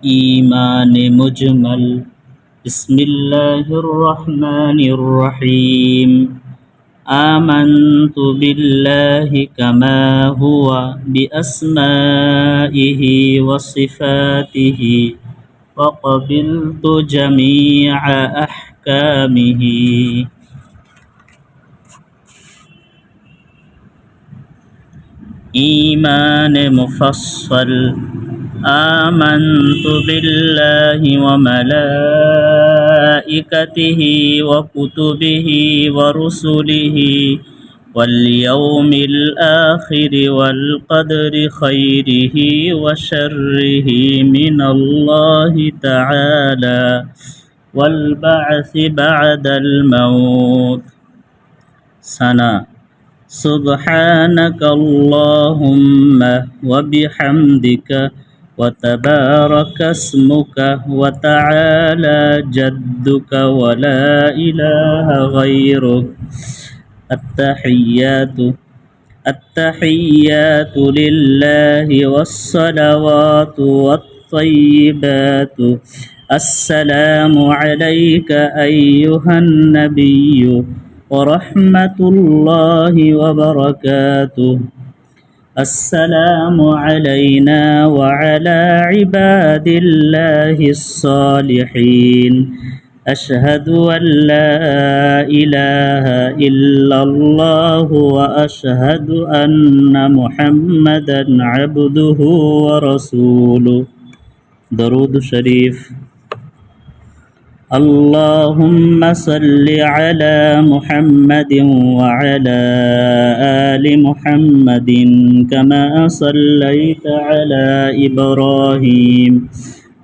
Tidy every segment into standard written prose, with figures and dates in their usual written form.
إيمان مجمل بسم الله الرحمن الرحيم آمنت بالله كما هو بأسمائه وصفاته وقبلت جميع أحكامه إيمان مفصل آمنت بالله وملائكته وكتبه ورسله واليوم الآخر والقدر خيره وشره من الله تعالى والبعث بعد الموت سنة سبحانك اللهم وبحمدك وتبارك اسمك وتعالى جدك ولا إله غيرك التحيات لله والصلوات والطيبات السلام عليك أيها النبي ورحمة الله وبركاته السلام علينا وعلى عباد الله الصالحين أشهد أن لا إله إلا الله وأشهد أن محمدا عبده ورسوله درود شريف اللهم صل على محمد وعلى آل محمد كما صليت على إبراهيم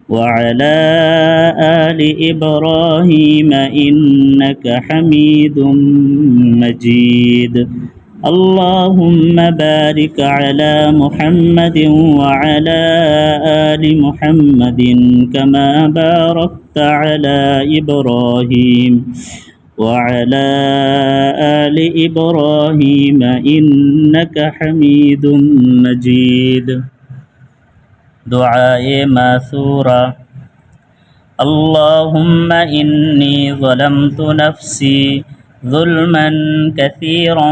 وعلى آل إبراهيم إنك حميد مجيد اللهم بارك على محمد وعلى آل محمد كما باركت على إبراهيم وعلى آل إبراهيم إنك حميد مجيد دعاء ماثورة اللهم إني ظلمت نفسي ظلما كثيرا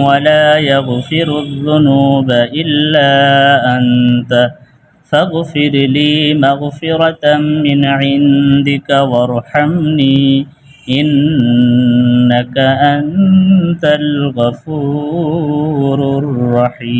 ولا يغفر الذنوب إلا أنت فاغفر لي مغفرة من عندك وارحمني إنك أنت الغفور الرحيم